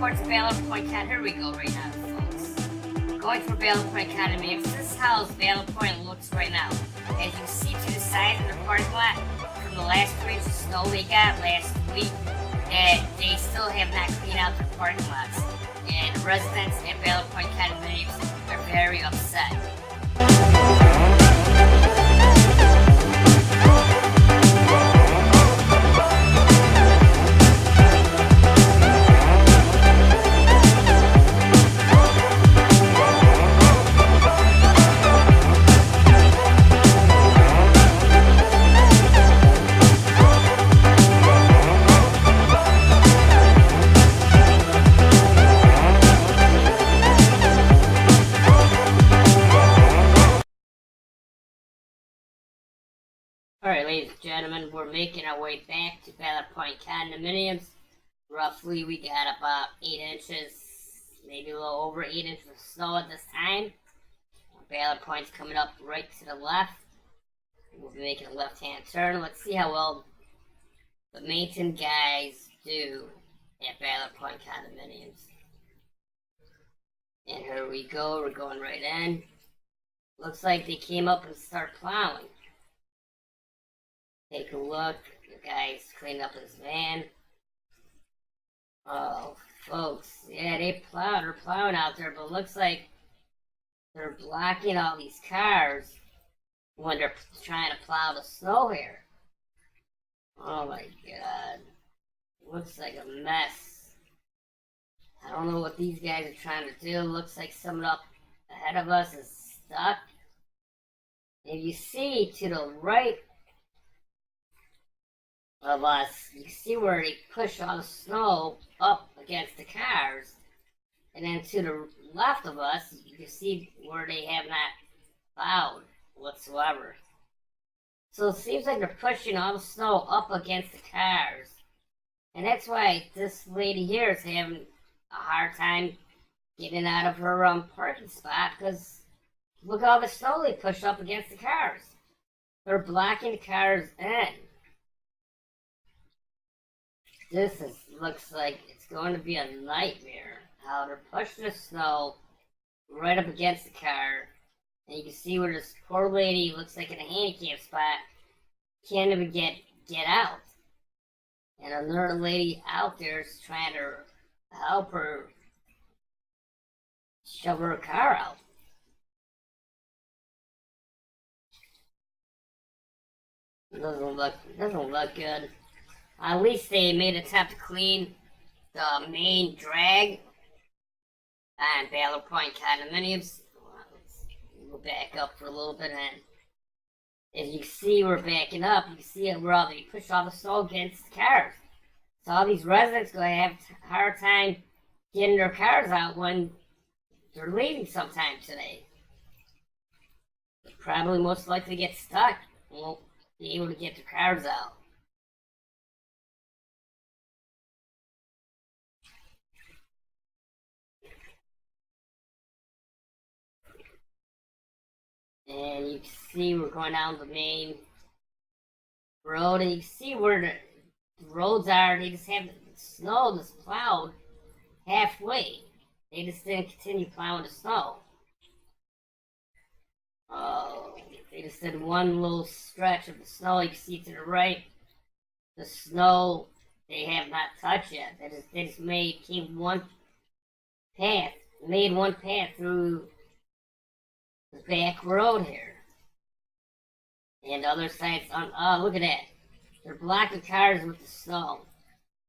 towards Ballard Point Cat. Here we go right now, folks. Going for Ballard Point Condominiums. This is how Ballard Point looks right now. As you see to the side of the parking lot, from the last 3 inches of snow they got last week, that they still have not cleaned out their parking lots. And residents at Ballard Point Condominiums are very upset. Alright, ladies and gentlemen, we're making our way back to Ballard Point Condominiums. Roughly, we got about 8 inches, maybe a little over 8 inches of snow at this time. Ballard Point's coming up right to the left. We'll be making a left-hand turn. Let's see how well the maintenance guys do at Ballard Point Condominiums. And here we go, we're going right in. Looks like they came up and started plowing. Take a look, the guy's cleaning up his van. Oh, folks, yeah, they're plowing out there, but it looks like they're blocking all these cars when they're trying to plow the snow here. Oh my god, looks like a mess. I don't know what these guys are trying to do. Looks like someone up ahead of us is stuck. If you see to the right of us, you can see where they push all the snow up against the cars, and then to the left of us, you can see where they have not plowed whatsoever. So it seems like they're pushing all the snow up against the cars, and that's why this lady here is having a hard time getting out of her parking spot, because look at all the snow they push up against the cars. They're blocking the cars in. This looks like it's going to be a nightmare. How they're pushing the snow right up against the car. And you can see where this poor lady looks like in a handicap spot. Can't even get out. And another lady out there is trying to help her shove her car out. Doesn't look good. At least they made an attempt to clean the main drag on Ballard Point Condominiums. Let's go back up for a little bit, and as you can see, we're backing up. You can see where they push all the snow against the cars. So all these residents are going to have a hard time getting their cars out when they're leaving sometime today. They'll probably most likely get stuck and won't be able to get their cars out. And you can see we're going down the main road, and you can see where the roads are. They just have the snow that's plowed halfway. They just didn't continue plowing the snow. Oh, they just did one little stretch of the snow. You can see to the right, the snow they have not touched yet. They just made one path through the back road here. And the other side's on. Oh, look at that. They're blocking cars with the snow.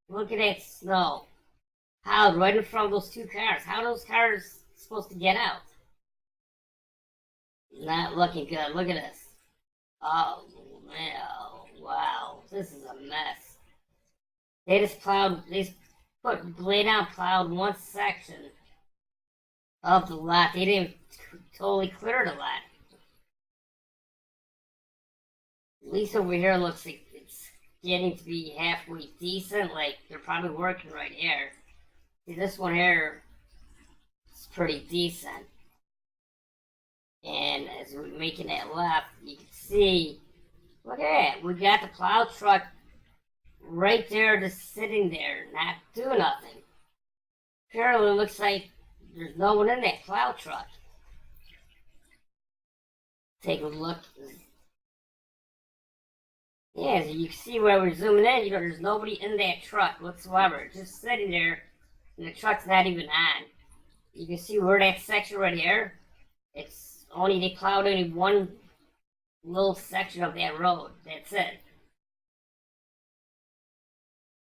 Look at that snow. How? Right in front of those two cars. How are those cars supposed to get out? Not looking good. Look at this. Oh, man. Wow. This is a mess. They just plowed one section of the lot. They didn't totally clear the lot. At least over here looks like it's getting to be halfway decent. Like they're probably working right here. See, this one here is pretty decent. And as we're making that left, you can see, look at that. We got the plow truck right there, just sitting there, not doing nothing. Apparently, it looks like there's no one in that plow truck. Take a look. Yeah, as you can see where we're zooming in, there's nobody in that truck whatsoever. Just sitting there, and the truck's not even on. You can see where that section right here, they plowed only one little section of that road. That's it.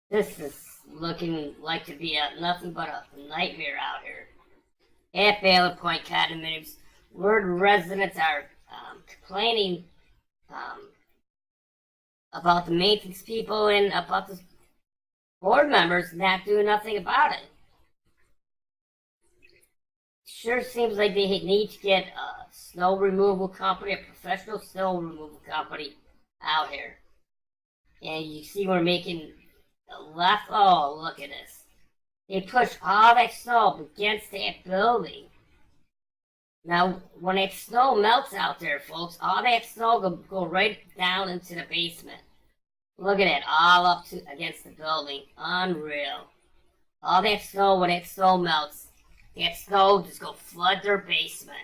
This is looking like to be nothing but a nightmare out here. At Ballard Point Condominiums, where the residents are complaining about the maintenance people and about the board members not doing nothing about it. Sure seems like they need to get a snow removal company, a professional snow removal company out here. And you see we're making a left. Oh, look at this. They push all that snow against that building. Now, when that snow melts out there, folks, all that snow will go right down into the basement. Look at it, all up to against the building. Unreal. All that snow, when that snow melts, that snow just go flood their basement.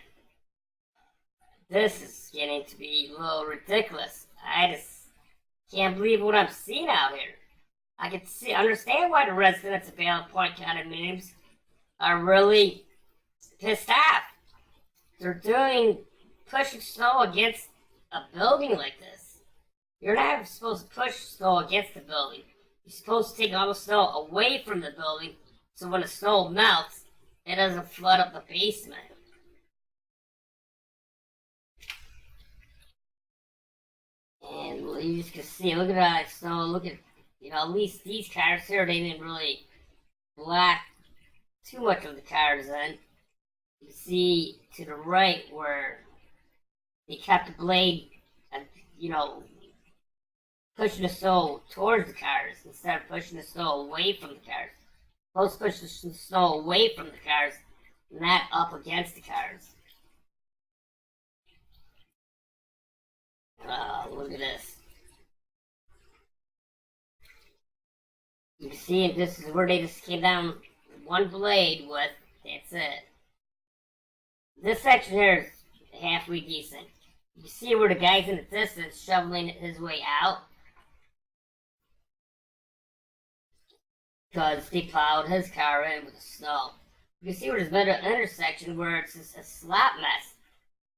This is getting to be a little ridiculous. I just can't believe what I'm seeing out here. I can understand why the residents of Ballard Point Condominiums are really pissed off. They're pushing snow against a building like this. You're not supposed to push snow against the building. You're supposed to take all the snow away from the building so when the snow melts, it doesn't flood up the basement. And you just can see, look at that snow, look at, at least these cars here, they didn't really black too much of the cars in. You see to the right where they kept the blade, pushing the snow towards the cars instead of pushing the snow away from the cars. Supposed to push the snow away from the cars, not up against the cars. Look at this. You can see it, this is where they just came down one blade with, that's it. This section here is halfway decent. You see where the guy's in the distance shoveling his way out? Because they plowed his car in with the snow. You can see where there's been an intersection where it's just a slap mess.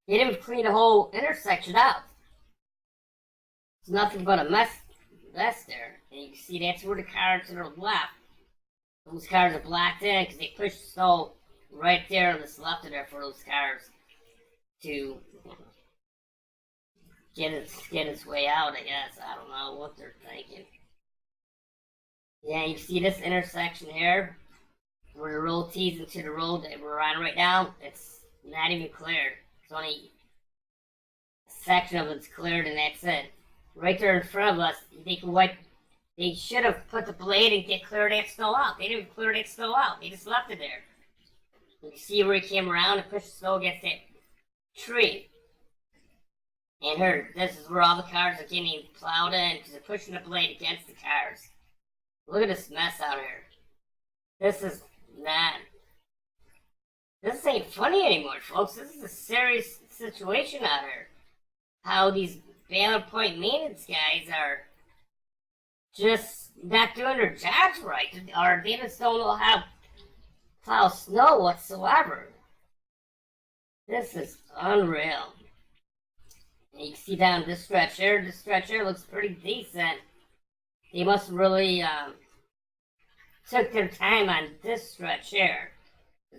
They didn't clean the whole intersection out. It's nothing but a mess there. And you can see that's where the cars to the left, those cars are blocked in because they pushed the snow right there on this left of there for those cars to get its way out, I guess. I don't know what they're thinking. Yeah, you see this intersection here where the road tees into the road that we're on right now. It's not even cleared. It's only a section of it's cleared and that's it. Right there in front of us, they should have put the blade and clear that snow out. They didn't clear that snow out. They just left it there. You can see where he came around and pushed the snow against that tree. And here, this is where all the cars are getting plowed in because they're pushing the blade against the cars. Look at this mess out here. This ain't funny anymore, folks. This is a serious situation out here. How these Ballard Point maintenance guys are just not doing their jobs right, or they just don't know how to plow snow whatsoever. This is unreal. And you can see down this stretch here. This stretch here looks pretty decent. They must really took their time on this stretch here.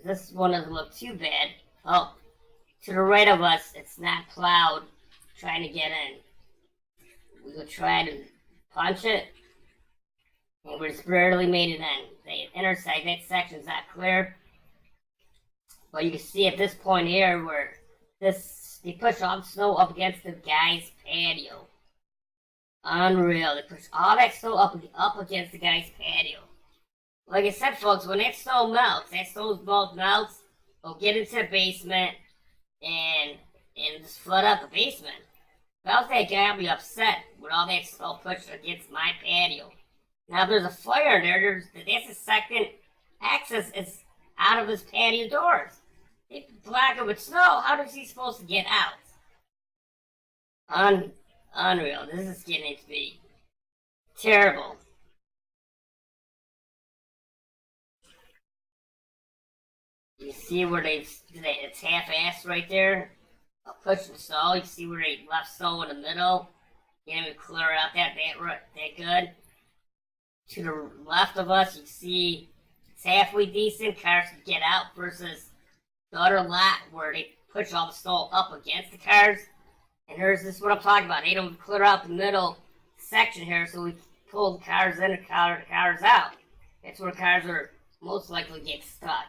This one doesn't look too bad. Oh, to the right of us, it's not plowed. Trying to get in. We will try to punch it, and we just barely made it in. The intersect, that section's not clear. But you can see at this point here where they push all the snow up against the guy's patio. Unreal. They push all that snow up against the guy's patio. Like I said, folks, when that snow melts, it'll get into the basement and just flood out the basement. If I was that guy, I'd be upset with all that snow pushed against my patio. Now, if there's a fire there, that's the second access. out of his patio doors. They block it with snow. How is he supposed to get out? Unreal. This is getting to be terrible. You see where it's half-assed right there? Pushing the snow. You see where they left snow in the middle? Can't even clear out that good. To the left of us, you see it's halfway decent. Cars can get out versus the other lot where they push all the snow up against the cars. And this is what I'm talking about. They don't clear out the middle section here, so we pull the cars in and the cars out. That's where cars are most likely get stuck.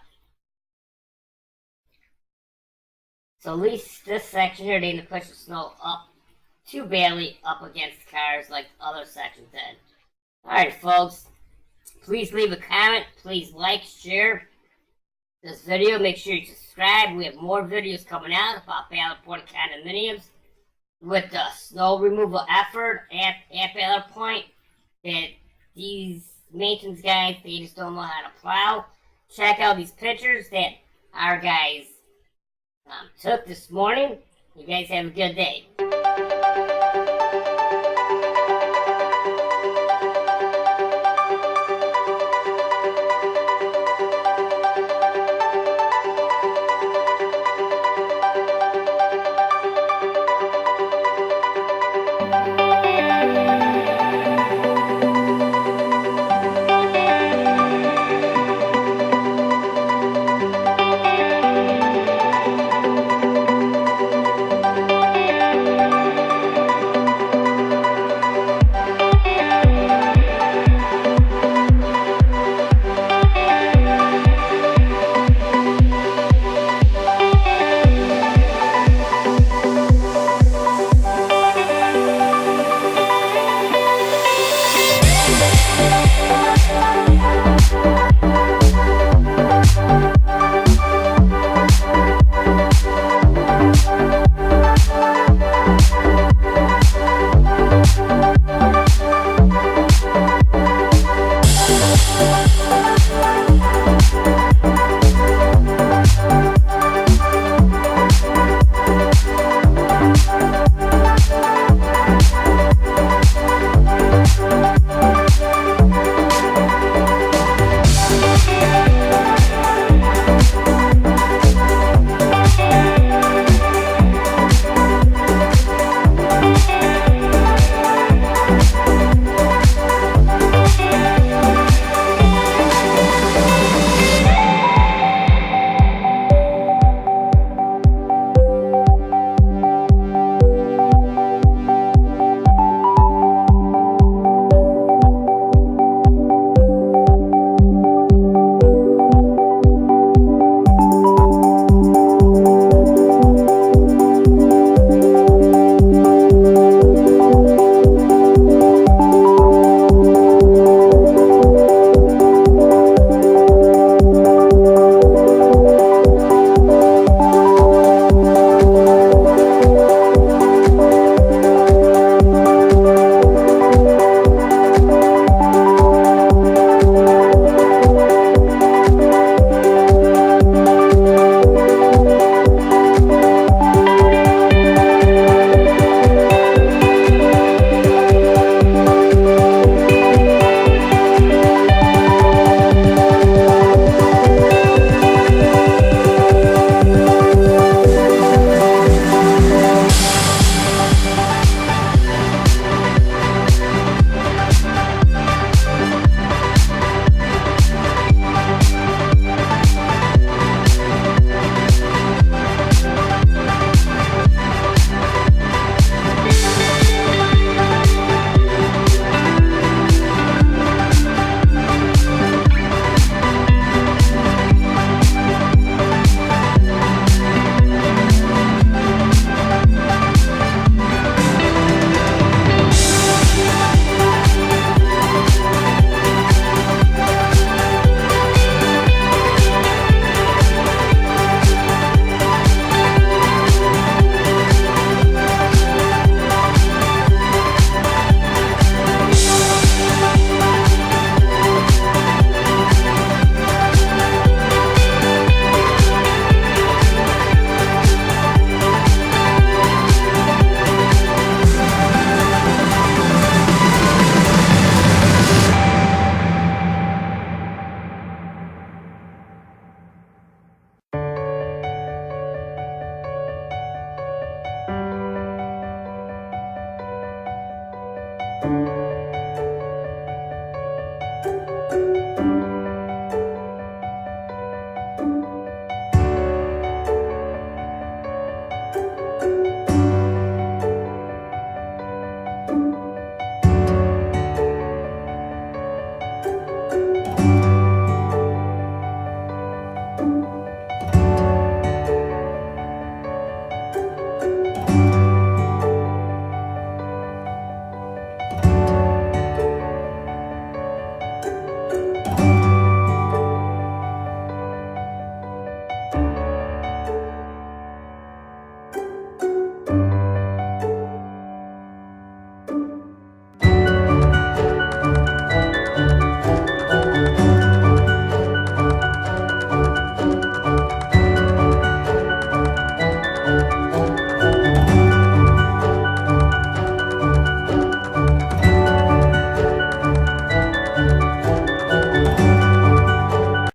So at least this section here, they didn't push the snow up too badly up against the cars like other sections did. Alright, folks. Please leave a comment. Please like, share this video. Make sure you subscribe. We have more videos coming out about Ballard Point Condominiums with the snow removal effort at Ballard Point. That these maintenance guys, they just don't know how to plow. Check out these pictures that our guys took this morning. You guys have a good day.